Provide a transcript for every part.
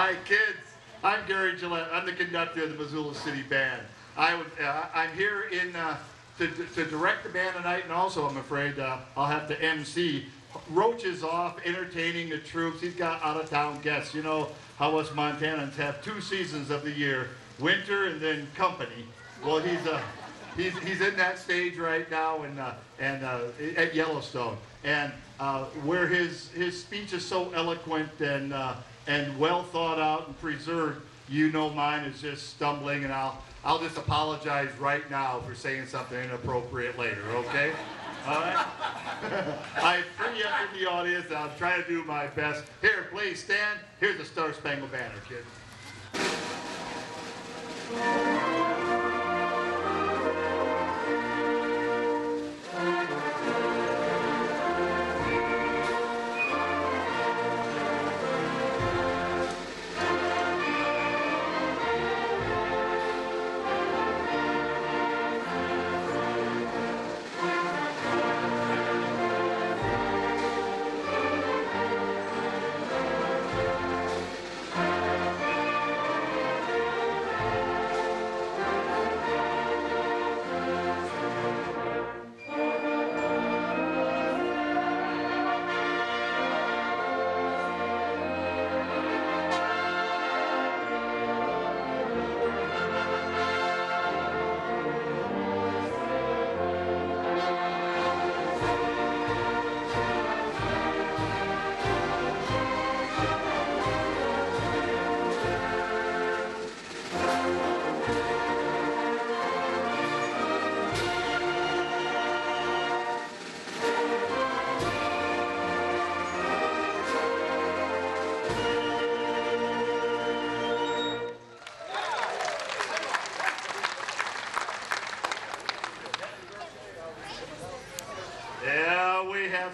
Hi, kids. I'm Gary Gillette. I'm the conductor of the Missoula City Band. I'm here to direct the band tonight, and also, I'm afraid, I'll have to MC. Roach is off entertaining the troops. He's got out-of-town guests. You know how us Montanans have 2 seasons of the year, winter and then company. Well, he's in that stage right now at Yellowstone, and where his speech is so eloquent and well thought out and preserved. You know, mine is just stumbling, and I'll just apologize right now for saying something inappropriate later. Okay? All right. I free up in the audience, and I'll try to do my best. Here, please stand. Here's the Star Spangled Banner, kids.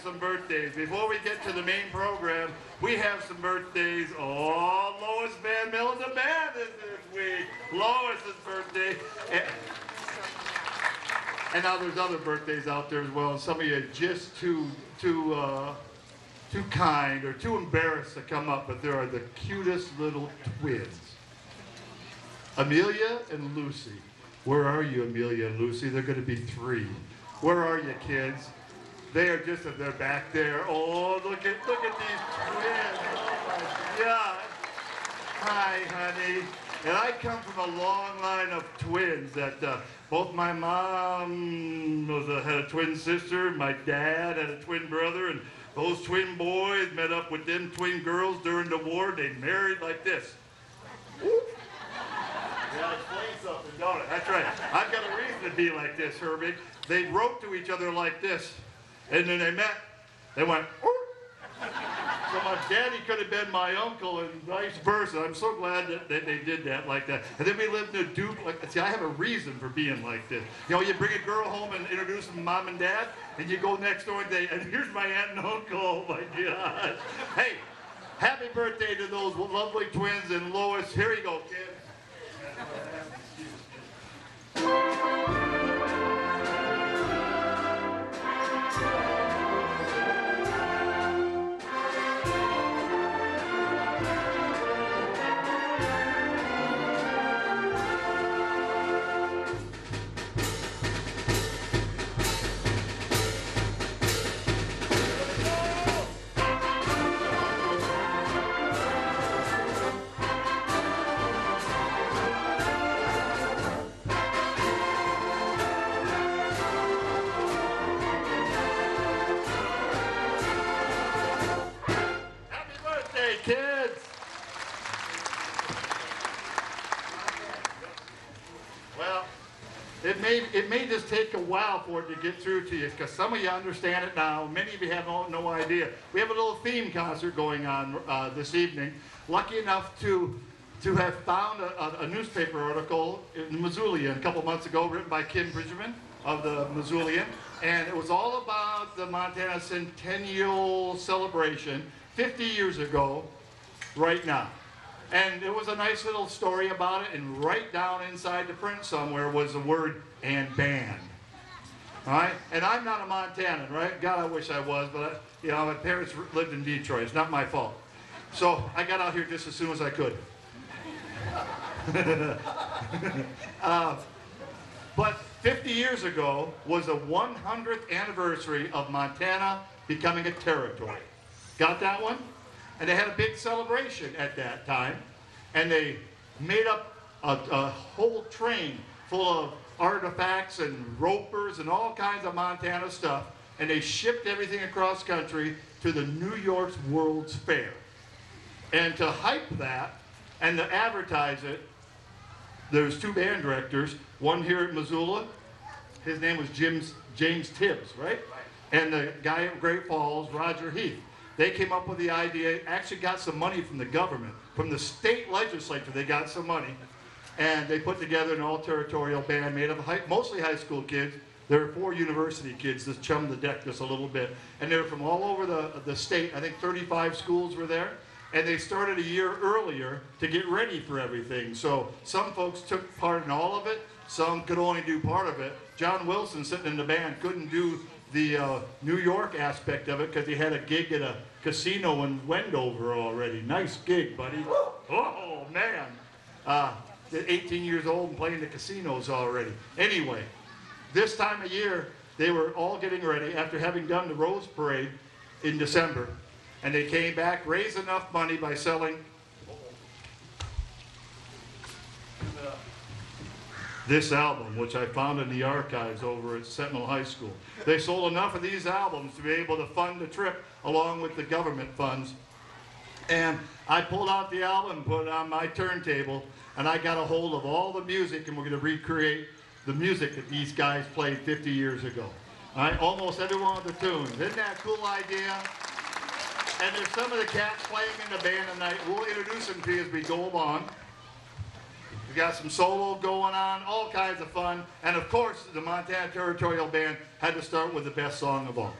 Some birthdays. Before we get to the main program, we have some birthdays. Oh, Lois Van Millen's a band this week. Lois's birthday. And now there's other birthdays out there as well. Some of you are just too kind or too embarrassed to come up, but there are the cutest little twins. Amelia and Lucy. Where are you, Amelia and Lucy? They're going to be 3. Where are you, kids? They are just, they're back there. Oh, look at these twins. Oh my God. Hi, honey. And I come from a long line of twins that both my mom had a twin sister, my dad had a twin brother, and those twin boys met up with them twin girls during the war. They married like this. Whoop. Yeah, explain something, don't it? That's right. I've got a reason to be like this, Herbie. They wrote to each other like this. And then they met, they went, ooh. So my daddy could have been my uncle and vice versa. I'm so glad that they did that like that. And then we lived in a duplex. See, I have a reason for being like this. You know, you bring a girl home and introduce them to mom and dad, and you go next door and here's my aunt and uncle. Oh my gosh. Hey, happy birthday to those lovely twins and Lois. Here you go, kid. Kids. Well, it may just take a while for it to get through to you, because some of you understand it now. Many of you have no idea. We have a little theme concert going on this evening. Lucky enough to have found a newspaper article in the Missoulian a couple months ago, written by Kim Bridgman of the Missoulian, and it was all about the Montana Centennial celebration 50 years ago, right now. And it was a nice little story about it, and right down inside the print somewhere was the word "and band." All right? And I'm not a Montanan, right? God, I wish I was, but you know, my parents lived in Detroit. It's not my fault. So I got out here just as soon as I could. But 50 years ago was the 100th anniversary of Montana becoming a territory. Got that one? And they had a big celebration at that time. And they made up a whole train full of artifacts and ropers and all kinds of Montana stuff. And they shipped everything across country to the New York's World's Fair. And to hype that and to advertise it, there's two band directors, one here at Missoula, his name was James Tibbs, right? And the guy at Great Falls, Roger Heath. They came up with the idea, actually got some money from the government, from the state legislature, they got some money, and they put together an all-territorial band made of mostly high school kids. There were 4 university kids that chummed the deck just a little bit, and they were from all over the state. I think 35 schools were there. And they started a year earlier to get ready for everything. So some folks took part in all of it. Some could only do part of it. John Wilson, sitting in the band, couldn't do the New York aspect of it because he had a gig at a casino in Wendover already. Nice gig, buddy. Oh, man. 18 years old and playing the casinos already. Anyway, this time of year, they were all getting ready after having done the Rose Parade in December. And they came back, raised enough money by selling this album, which I found in the archives over at Centennial High School. They sold enough of these albums to be able to fund the trip along with the government funds. And I pulled out the album and put it on my turntable, and I got a hold of all the music, and we're going to recreate the music that these guys played 50 years ago. All right, almost every one of the tunes. Isn't that a cool idea? And there's some of the cats playing in the band tonight. We'll introduce them to you as we go along. We got some solo going on, all kinds of fun. And of course, the Montana Territorial Band had to start with the best song of all.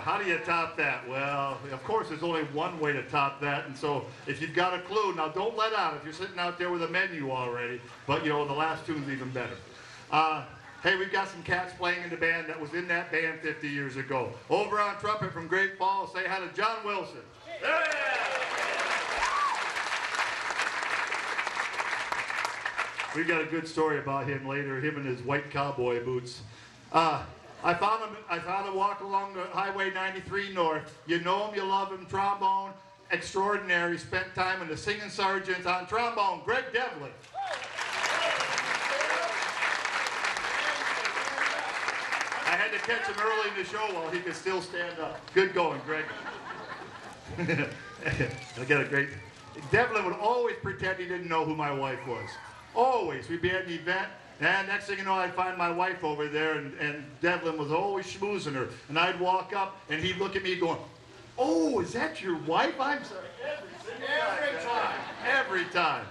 How do you top that? Well, of course, there's only one way to top that, and so if you've got a clue, now don't let out if you're sitting out there with a menu already, but you know, the last tune's even better. Hey, we've got some cats playing in the band that was in that band 50 years ago. Over on trumpet from Great Falls, say hi to John Wilson. Yeah! We've got a good story about him later, him and his white cowboy boots. I found him walk along the Highway 93 North. You know him, you love him, trombone extraordinary. Spent time in the singing sergeants on trombone, Greg Devlin. I had to catch him early in the show while he could still stand up. Good going, Greg. I got a great... Devlin would always pretend he didn't know who my wife was. Always. We'd be at an event, and next thing you know, I'd find my wife over there, and Devlin was always schmoozing her. And I'd walk up, and he'd look at me going, "Oh, is that your wife?" I'm sorry. Every time.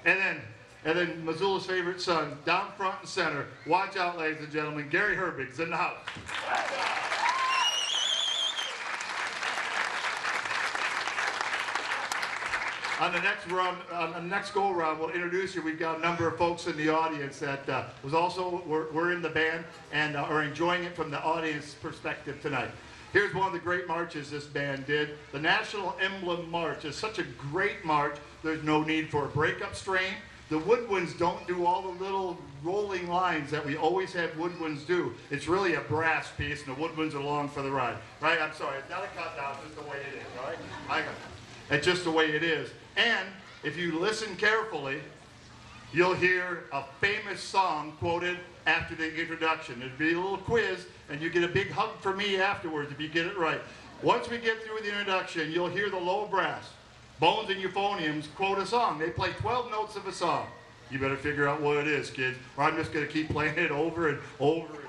And then Missoula's favorite son, down front and center. Watch out, ladies and gentlemen. Gary Herbig's in the house. On the next run, on the next go around, we'll introduce you. We've got a number of folks in the audience that were in the band and are enjoying it from the audience perspective tonight. Here's one of the great marches this band did. The National Emblem March is such a great march. There's no need for a breakup strain. The woodwinds don't do all the little rolling lines that we always have woodwinds do. It's really a brass piece, and the woodwinds are along for the ride. Right? I'm sorry, it's not a cut down, it's just the way it is. All right? I got it. It's just the way it is. And if you listen carefully, you'll hear a famous song quoted after the introduction. There'll be a little quiz, and you get a big hug from me afterwards if you get it right. Once we get through the introduction, you'll hear the low brass, Bones and Euphoniums, quote a song. They play 12 notes of a song. You better figure out what it is, kids, or I'm just going to keep playing it over and over and over.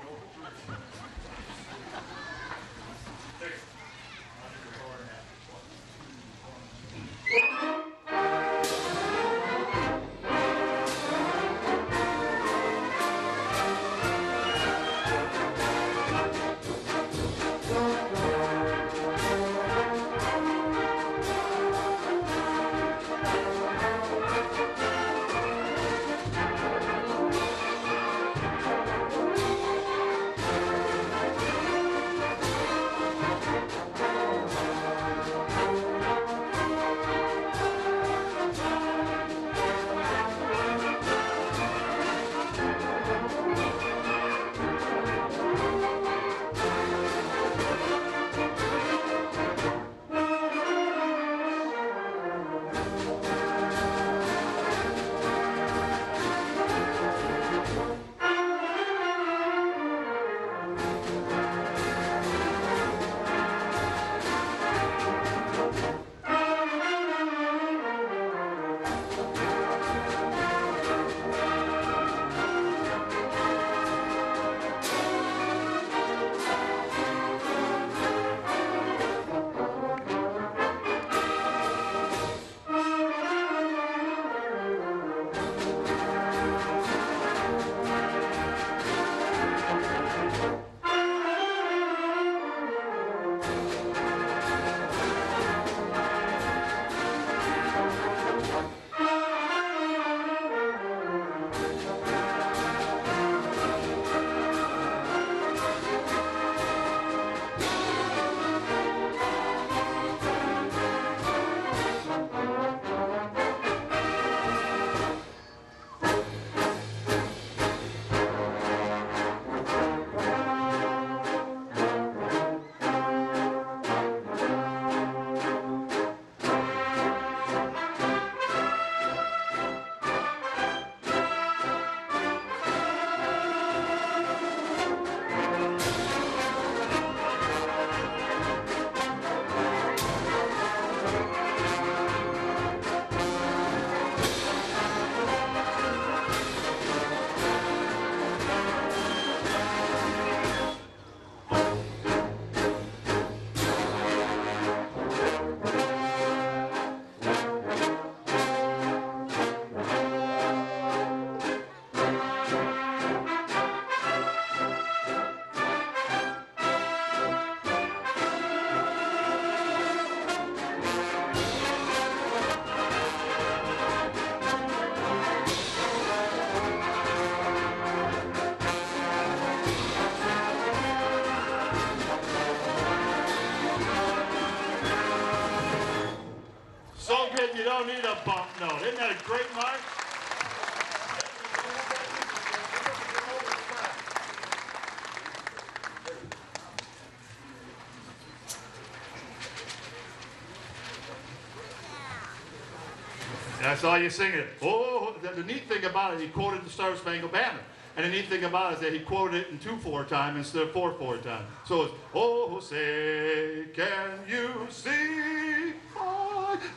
You don't need a bump note. Isn't that a great march? That's all you sing it. Oh, the neat thing about it, he quoted the Star Spangled Banner. And the neat thing about it is that he quoted it in 2/4 time instead of 4/4 time. So it's, oh, say, can you see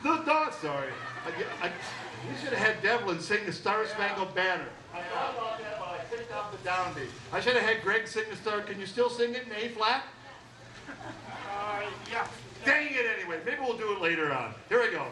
the dark? Sorry. We should have had Devlin sing the Star Spangled Banner. I thought about that, but I picked out the downbeat. I should have had Greg sing the Star. Can you still sing it in A flat? Yeah. Dang it anyway. Maybe we'll do it later on. Here we go.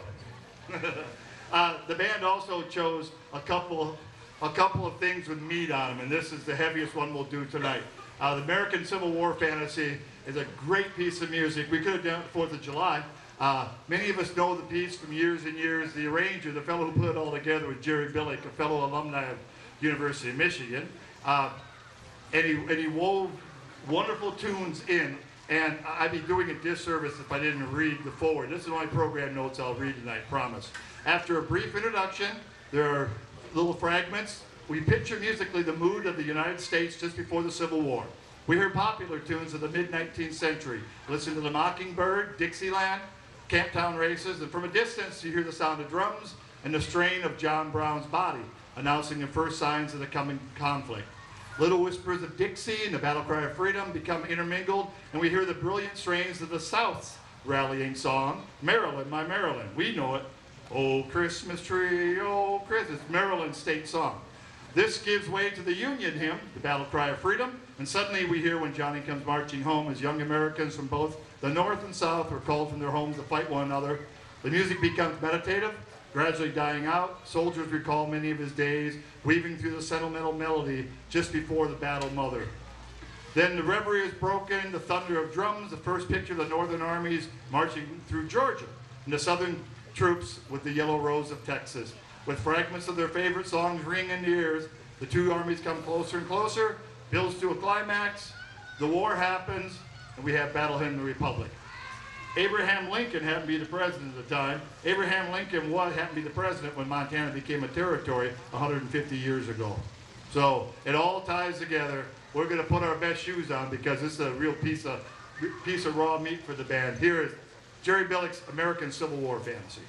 The band also chose a couple of things with meat on them, and this is the heaviest one we'll do tonight. The American Civil War Fantasy is a great piece of music. We could have done it 4th of July, Many of us know the piece from years and years. The arranger, the fellow who put it all together, was Jerry Billick, a fellow alumni of University of Michigan. And he wove wonderful tunes in, and I'd be doing a disservice if I didn't read the foreword. This is my program notes I'll read tonight, promise. After a brief introduction, there are little fragments. We picture musically the mood of the United States just before the Civil War. We hear popular tunes of the mid-19th century. Listen to the Mockingbird, Dixieland, Camptown Races, and from a distance you hear the sound of drums and the strain of John Brown's Body, announcing the first signs of the coming conflict. Little whispers of Dixie and the battle cry of freedom become intermingled, and we hear the brilliant strains of the South's rallying song, Maryland, My Maryland. We know it. Oh, Christmas tree, oh, Christmas, Maryland state song. This gives way to the Union hymn, the battle cry of freedom, and suddenly we hear When Johnny Comes Marching Home as young Americans from both the North and South were called from their homes to fight one another. The music becomes meditative, gradually dying out. Soldiers recall many of his days, weaving through the sentimental melody just before the battle mother. Then the reverie is broken, the thunder of drums, the first picture of the Northern armies marching through Georgia, and the Southern troops with the yellow rose of Texas. With fragments of their favorite songs ringing in the ears, the two armies come closer and closer, builds to a climax, the war happens, and we have Battle Hymn of the Republic. Abraham Lincoln happened to be the president at the time. Abraham Lincoln happened to be the president when Montana became a territory 150 years ago. So it all ties together. We're going to put our best shoes on because this is a real piece of raw meat for the band. Here is Jerry Billick's American Civil War Fantasy.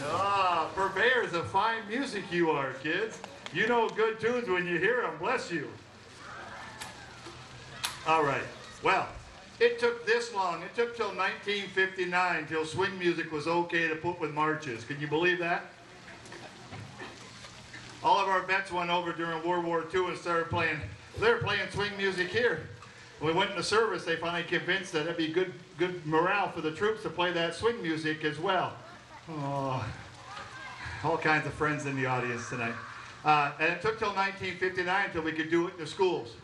Ah, purveyors of fine music you are, kids. You know good tunes when you hear them. Bless you. All right. Well, it took this long. It took till 1959 till swing music was okay to put with marches. Can you believe that? All of our vets went over during World War II and started playing. They were playing swing music here. When we went into service, they finally convinced that it'd be good morale for the troops to play that swing music as well. Oh, all kinds of friends in the audience tonight. And it took till 1959 till we could do it in the schools.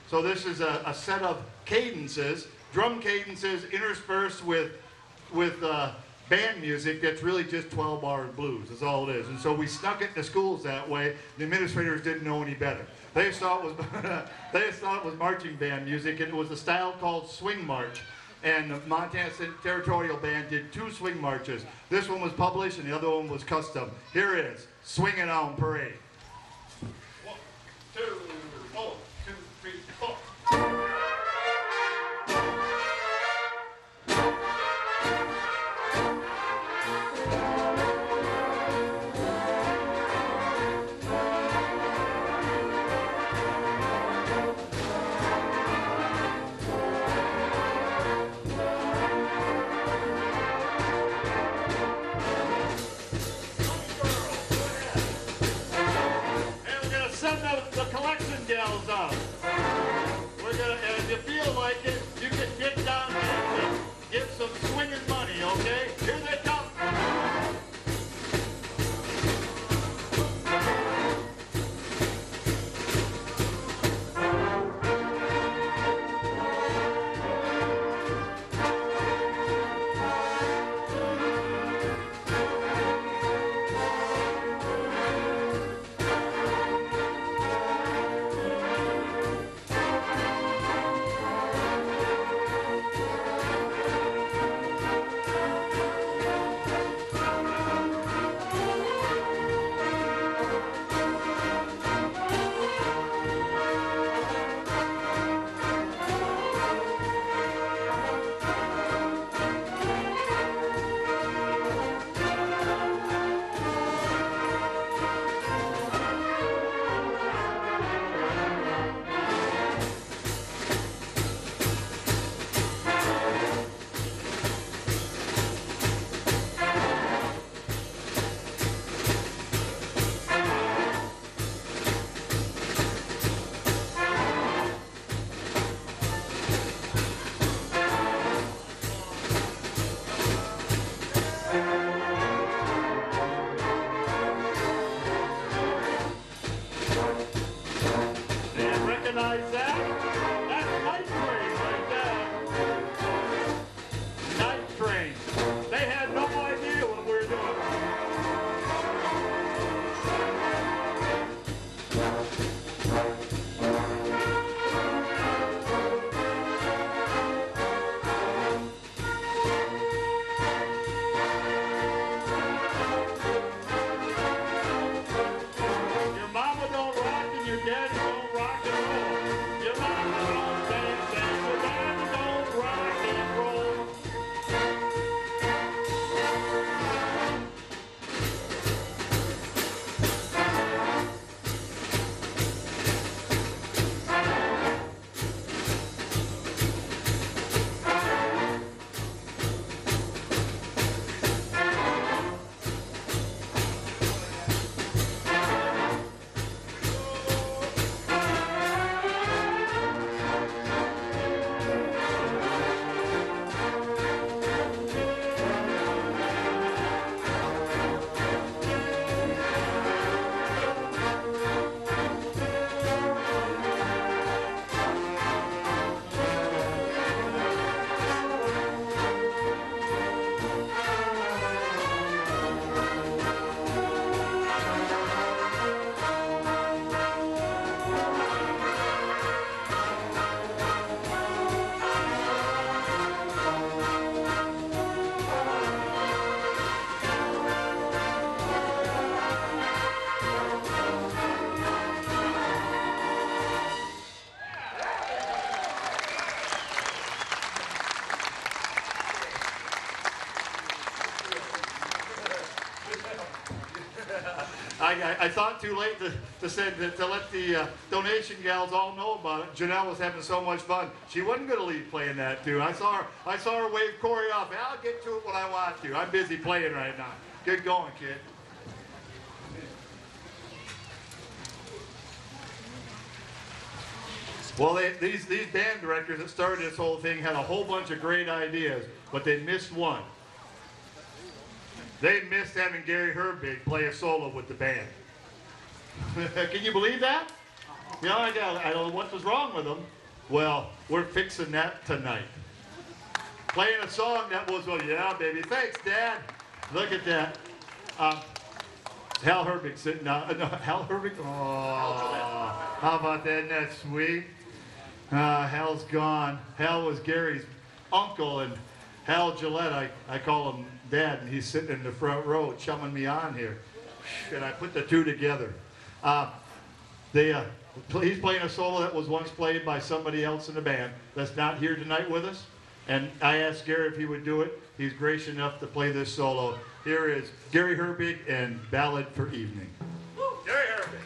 So this is a set of cadences, drum cadences interspersed with band music that's really just 12-bar blues, is all it is. And so we snuck it in the schools that way. The administrators didn't know any better. They just thought it was marching band music, and it was a style called swing march. And the Montana Territorial Band did 2 swing marches. This one was published and the other one was custom. Here it is, Swingin' on Parade. 1, 2, 4, 2, 3, 4. The collection gals up. We're gonna, and if you feel like it, you can get down there and give some swinging money, okay? Here they come. I thought too late to let the donation gals all know about it. Janelle was having so much fun. She wasn't going to leave playing that tune. I saw her wave Corey off. I'll get to it when I want to. I'm busy playing right now. Good going, kid. Well, these band directors that started this whole thing had a whole bunch of great ideas, but they missed one. They missed having Gary Herbig play a solo with the band. Can you believe that? Yeah, I don't know what was wrong with them. Well, we're fixing that tonight. Playing a song that was, well, yeah, baby. Thanks, Dad. Look at that. Hal Herbig sitting down. No, Hal Herbig? Oh, how about that? Isn't that sweet? Hal's gone. Hal was Gary's uncle, and Hal Gillette, I call him Dad, and he's sitting in the front row chumming me on here. And I put the two together. He's playing a solo that was once played by somebody else in the band that's not here tonight with us. And I asked Gary if he would do it. He's gracious enough to play this solo. Here is Gary Herbig and Ballad for Evening. Gary Herbig.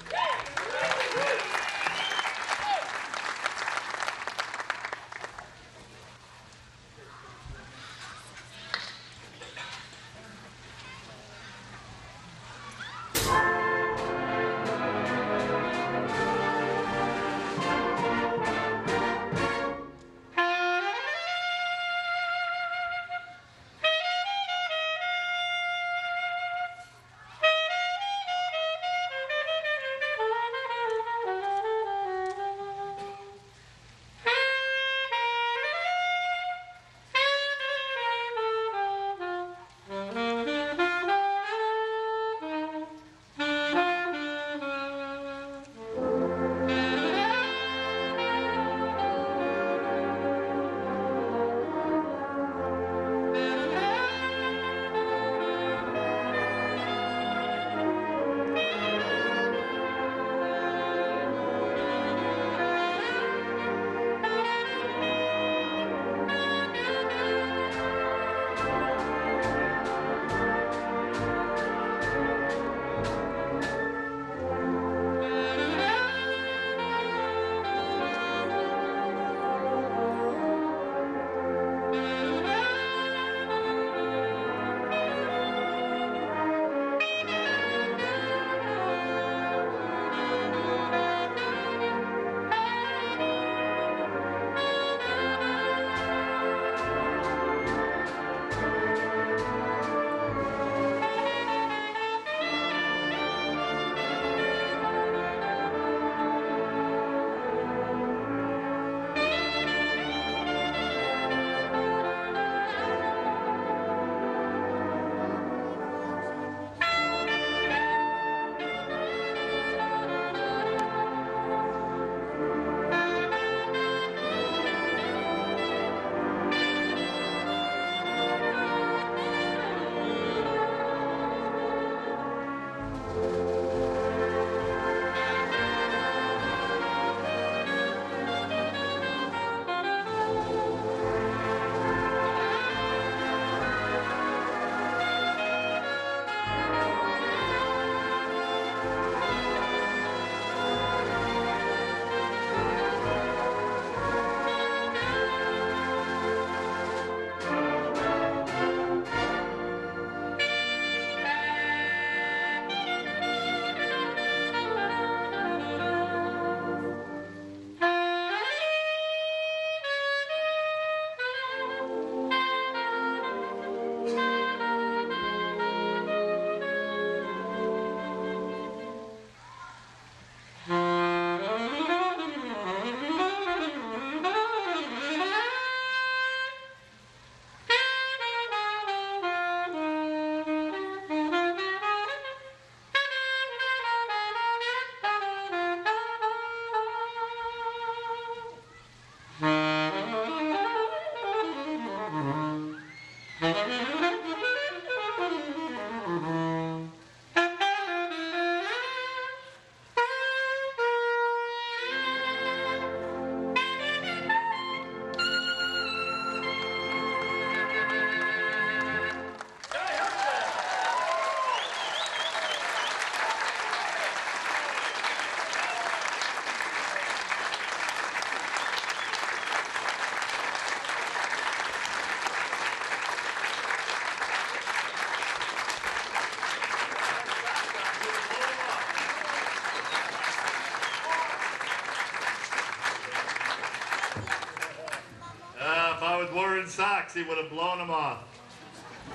I was wearing socks, he would have blown them off.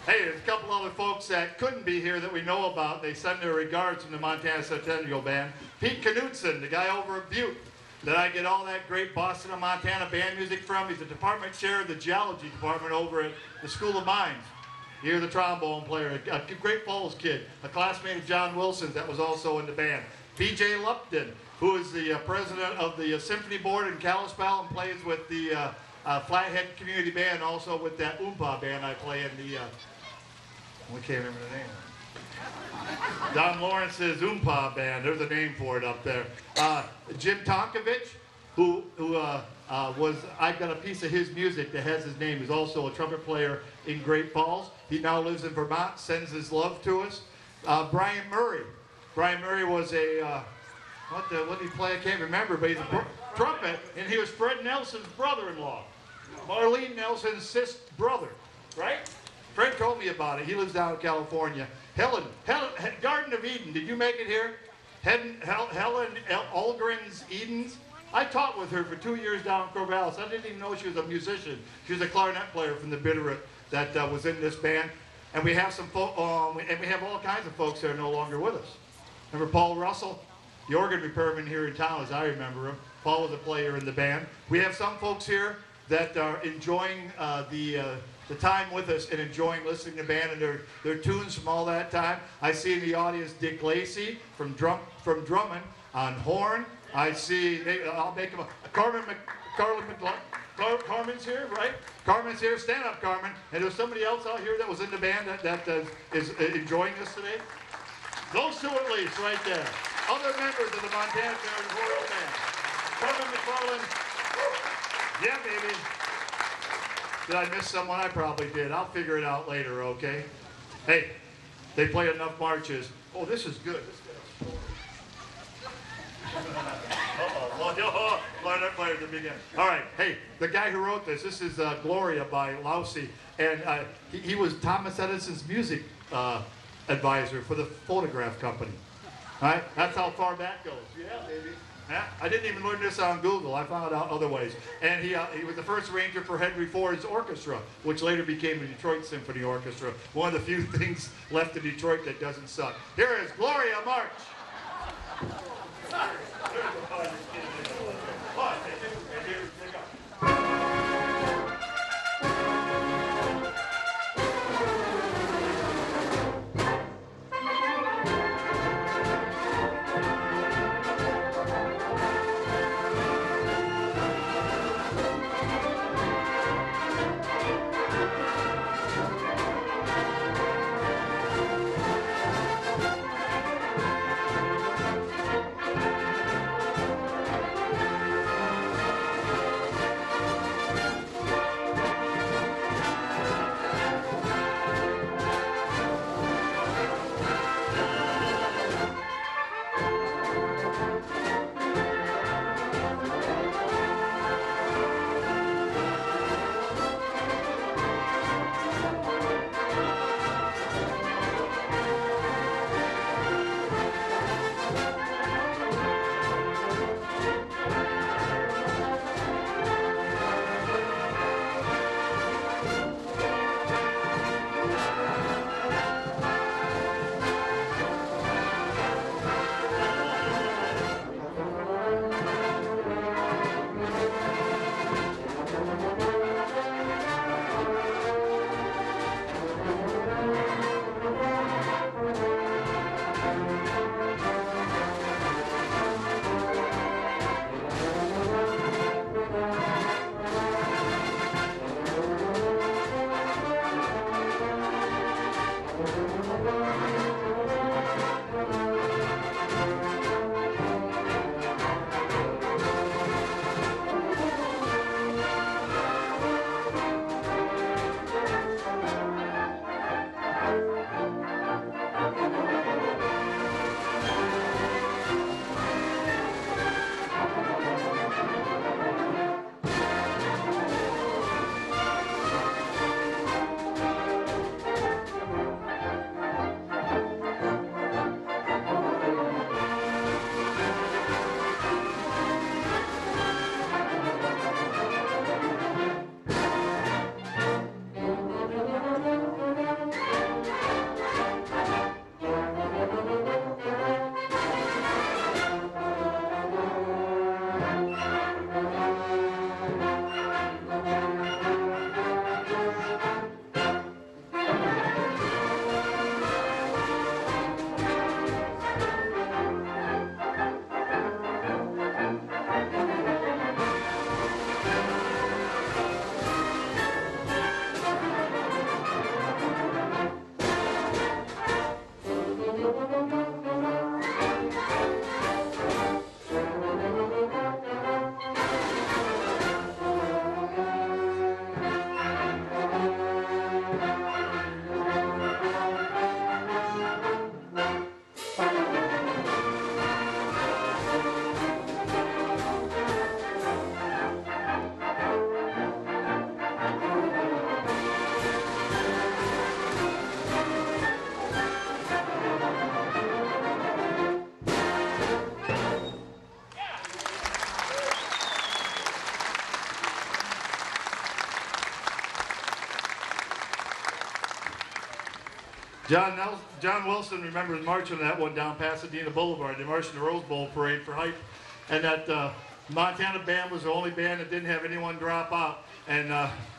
Hey, there's a couple other folks that couldn't be here that we know about. They send their regards from the Montana Centennial Band. Pete Knudsen, the guy over at Butte, that I get all that great Boston and Montana band music from. He's the department chair of the geology department over at the School of Mines. You're the trombone player, a Great Falls kid, a classmate of John Wilson's that was also in the band. B.J. Lupton, who is the president of the Symphony Board in Kalispell and plays with the Flathead Community Band, also with that Oompa band I play in the, I can't remember the name. Don Lawrence's Oompa band, there's a name for it up there. Jim Tonkovich, who was, I've got a piece of his music that has his name. He's also a trumpet player in Great Falls. He now lives in Vermont, sends his love to us. Brian Murray. Brian Murray was a, what did he play? I can't remember, but he's a trumpet, and he was Fred Nelson's brother-in-law. Marlene Nelson's brother, right? Fred told me about it. He lives down in California. Helen, Garden of Eden, did you make it here? Helen Algren's Edens? I taught with her for 2 years down in Corvallis. I didn't even know she was a musician. She was a clarinet player from the Bitterroot that was in this band. And we have some and we have all kinds of folks that are no longer with us. Remember Paul Russell, the organ repairman here in town, as I remember him. Paul was a player in the band. We have some folks here that are enjoying the time with us and enjoying listening to band and their tunes from all that time. I see in the audience Dick Lacey from Drummond on horn. I see, I'll make him Carmen's here, right? Carmen's here, stand up, Carmen. And there's somebody else out here that was in the band that is enjoying this today. Those two at least, right there. Other members of the Montana Territorial Band. Carmen McFarland. Yeah, baby. Did I miss someone? I probably did. I'll figure it out later, okay? Hey, they play enough marches. Oh, this is good. All right, hey, the guy who wrote this is Gloria by Lousy, and he was Thomas Edison's music advisor for the phonograph company. All right, that's how far that goes. Yeah, baby. Yeah, I didn't even learn this on Google. I found out other ways. And he was the first arranger for Henry Ford's orchestra, which later became the Detroit Symphony Orchestra. One of the few things left in Detroit that doesn't suck. Here is Gloria March. John Wilson remembers marching that one down Pasadena Boulevard. They marched in the Rose Bowl parade for hype, and that Montana band was the only band that didn't have anyone drop out. And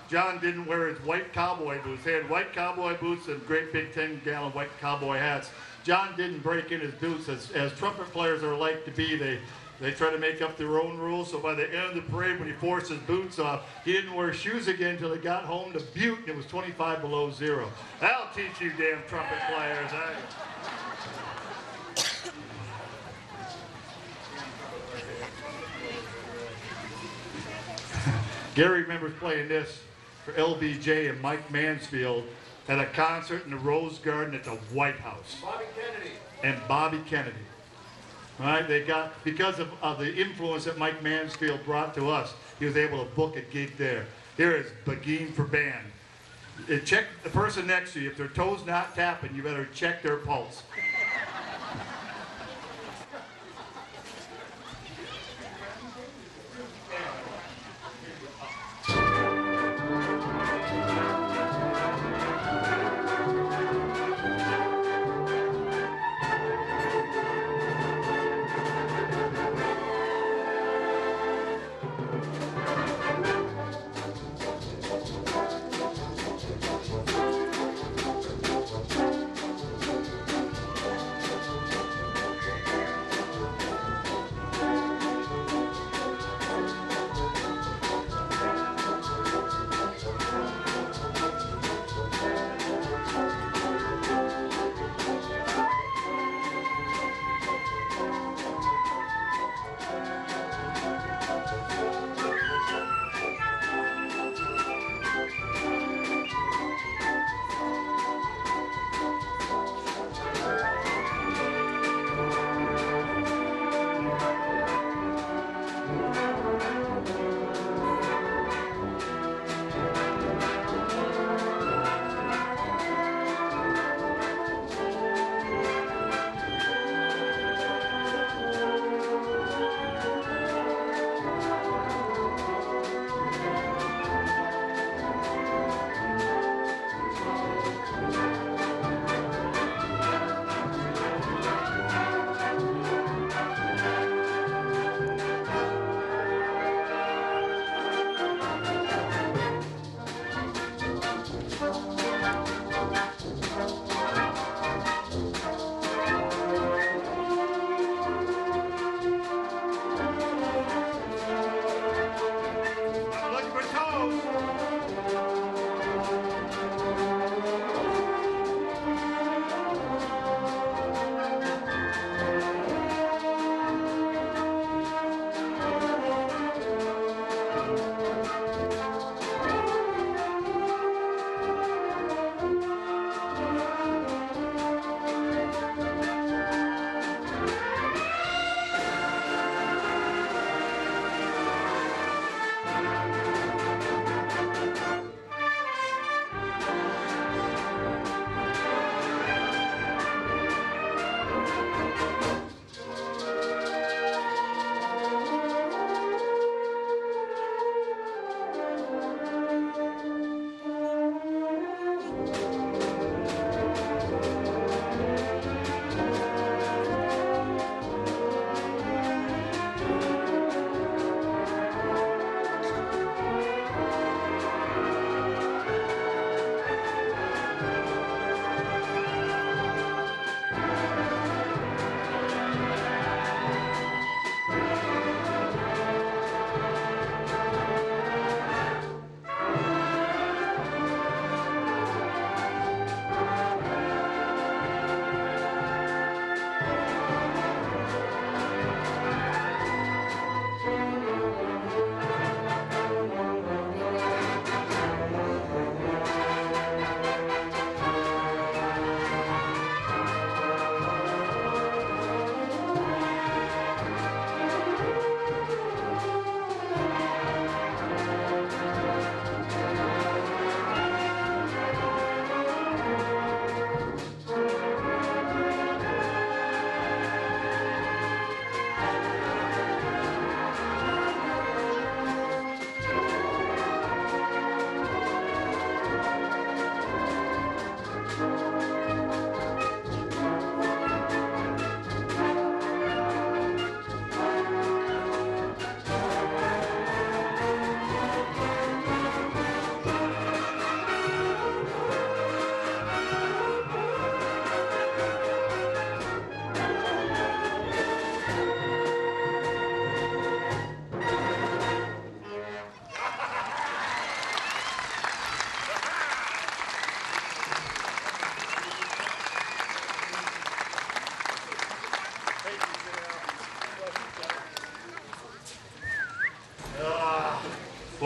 John didn't wear his white cowboy boots. They had white cowboy boots and great big 10-gallon white cowboy hats. John didn't break in his boots. As trumpet players are like to be, they try to make up their own rules. So by the end of the parade, when he forced his boots off, he didn't wear shoes again until he got home to Butte, and it was 25 below zero. That'll teach you damn trumpet players. Gary remembers playing this for LBJ and Mike Mansfield at a concert in the Rose Garden at the White House. Bobby Kennedy. And Bobby Kennedy. All right, they got, because of the influence that Mike Mansfield brought to us, he was able to book a gig there. Here is Beguine for Band. Check the person next to you. If their toe's not tapping, you better check their pulse.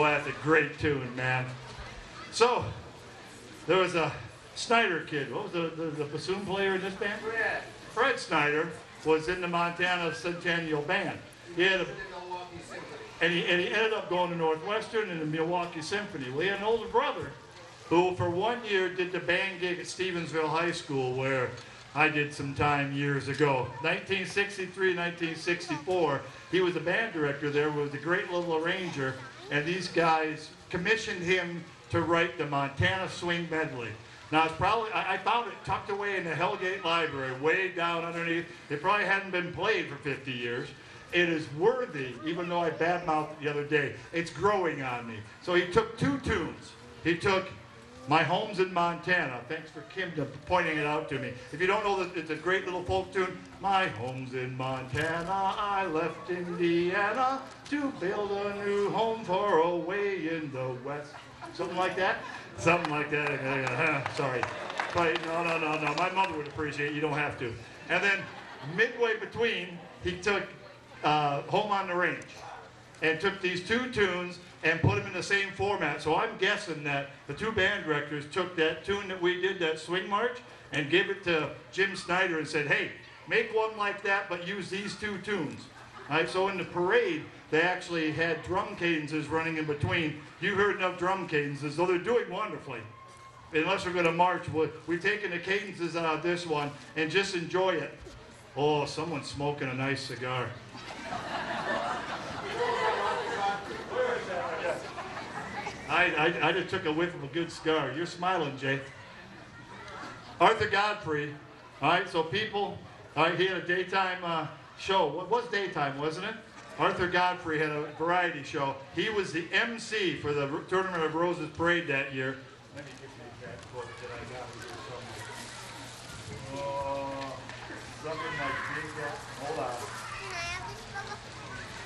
Boy, that's a great tune, man. So, there was a Snyder kid. What was the bassoon player in this band? Fred Snyder was in the Montana Centennial band. He had a, and he ended up going to Northwestern and the Milwaukee Symphony. Well, he had an older brother who for 1 year did the band gig at Stevensville High School, where I did some time years ago. 1963, 1964, he was a band director there, was a great little arranger, and these guys commissioned him to write the Montana Swing Medley. Now, it's probably, I found it tucked away in the Hellgate Library, way down underneath. It probably hadn't been played for 50 years. It is worthy, even though I badmouthed it the other day. It's growing on me. So he took two tunes. He took My Home's in Montana. Thanks for Kim pointing it out to me. If you don't know that it's a great little folk tune. My home's in Montana, I left Indiana to build a new home for away in the west. Something like that? Something like that. Sorry. But no. My mother would appreciate it. You don't have to. And then midway between, he took Home on the Range and took these two tunes and put them in the same format. So I'm guessing that the two band directors took that tune that we did, that swing march, and gave it to Jim Snyder and said, hey, make one like that, but use these two tunes. All right, so in the parade, they actually had drum cadences running in between. You heard enough drum cadences, though they're doing wonderfully. Unless we're going to march, we've taken the cadences out of this one and just enjoy it. Oh, someone's smoking a nice cigar. I just took a whiff of a good cigar. You're smiling, Jay. Arthur Godfrey. All right, so people, all right, he had a daytime show. What was daytime, wasn't it? Arthur Godfrey had a variety show. He was the MC for the Tournament of Roses parade that year. Let me give you the exact quote that I got here somewhere. Oh, something like Dig That. Hold on.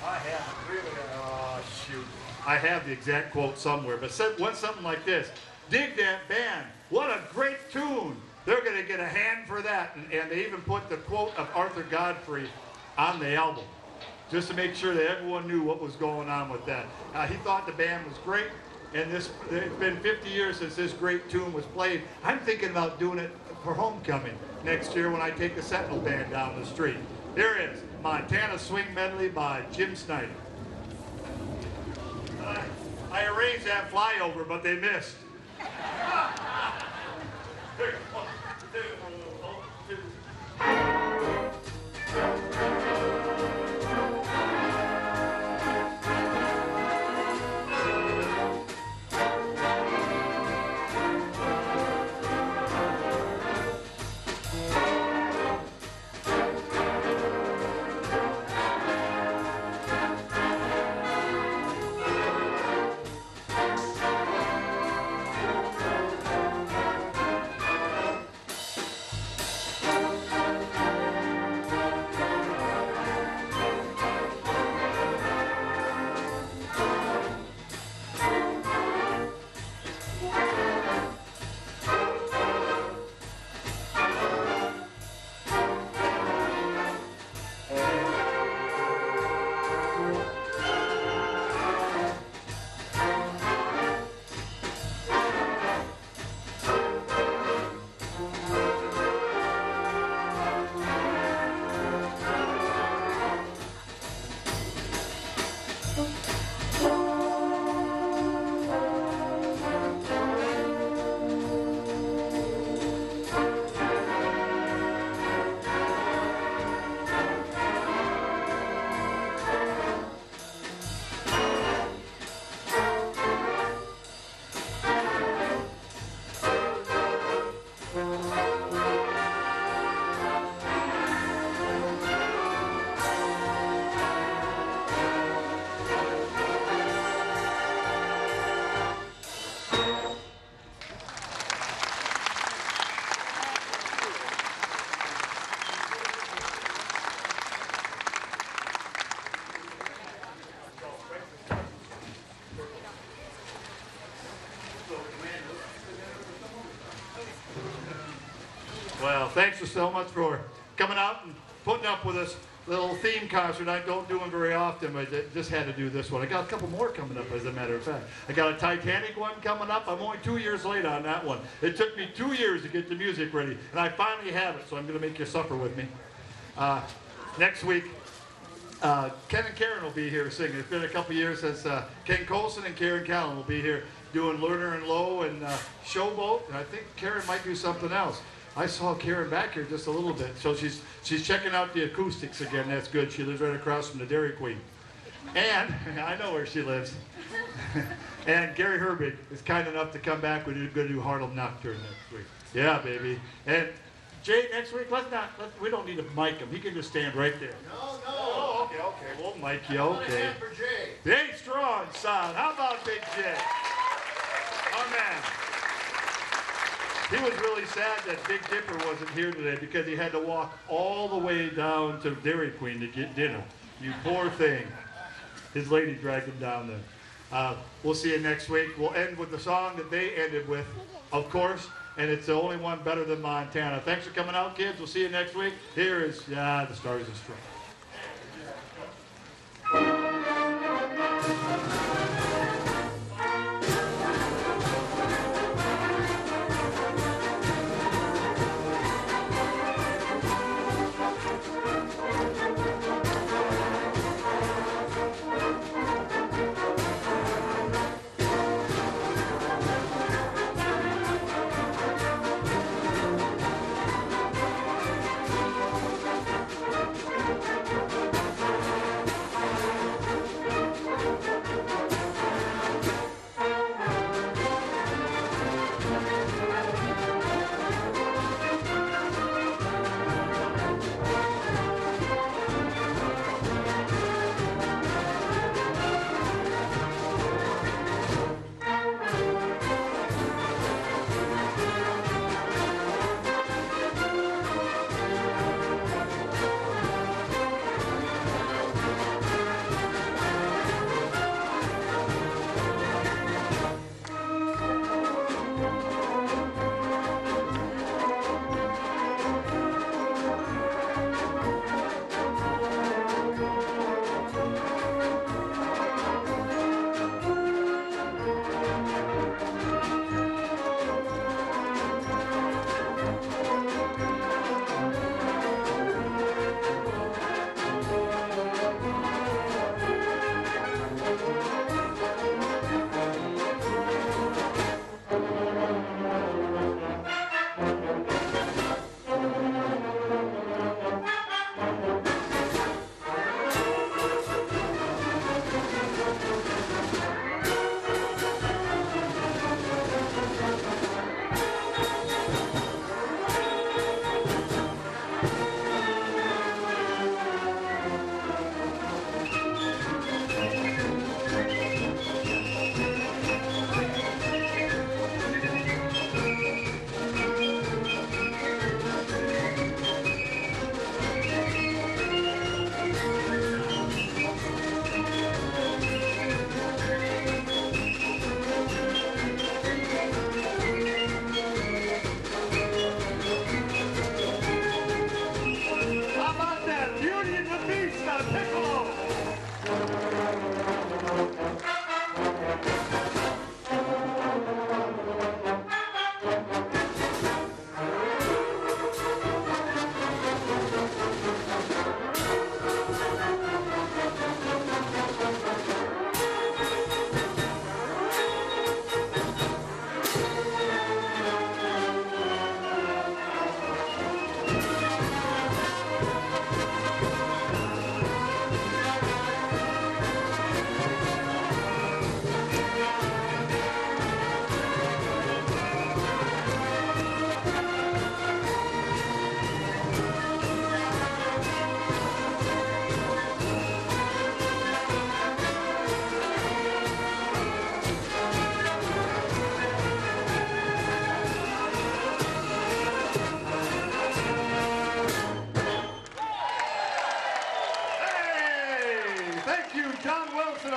I have it really. Oh, shoot. I have the exact quote somewhere, but went something like this. Dig That Band. What a great tune. They're going to get a hand for that. And they even put the quote of Arthur Godfrey on the album, just to make sure that everyone knew what was going on with that. He thought the band was great, and it's been 50 years since this great tune was played. I'm thinking about doing it for homecoming next year when I take the Sentinel band down the street. Here it is, Montana Swing Medley by Jim Snyder. I arranged that flyover, but they missed. Well, thanks so much for coming out and putting up with us. little theme concert. I don't do them very often, but I just had to do this one. I got a couple more coming up, as a matter of fact. I got a Titanic one coming up. I'm only 2 years late on that one. It took me 2 years to get the music ready, and I finally have it, so I'm going to make you suffer with me. Next week, Ken and Karen will be here singing. It's been a couple years since Ken Colson and Karen Callan will be here doing Lerner and Lowe and Showboat, and I think Karen might do something else. I saw Karen back here just a little bit, so she's checking out the acoustics again. That's good. She lives right across from the Dairy Queen. And I know where she lives. And Gary Herbig is kind enough to come back. We're going to do Harlem Nocturne next week. Yeah, baby. And Jay, next week, we don't need to mic him. He can just stand right there. No. Oh, okay. We'll mic you. Okay. For Jay. Big, strong sound. How about Big Jay? Oh, man. He was really sad that Big Dipper wasn't here today because he had to walk all the way down to Dairy Queen to get dinner. You poor thing. His lady dragged him down there. We'll see you next week. We'll end with the song that they ended with, of course, and it's the only one better than Montana. Thanks for coming out, kids. We'll see you next week. Here is, The Stars and Stripes.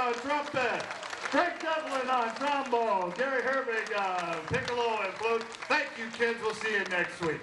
on trumpet, Craig Devlin on trombone, Gary Herbig on piccolo and flute. Thank you, kids. We'll see you next week.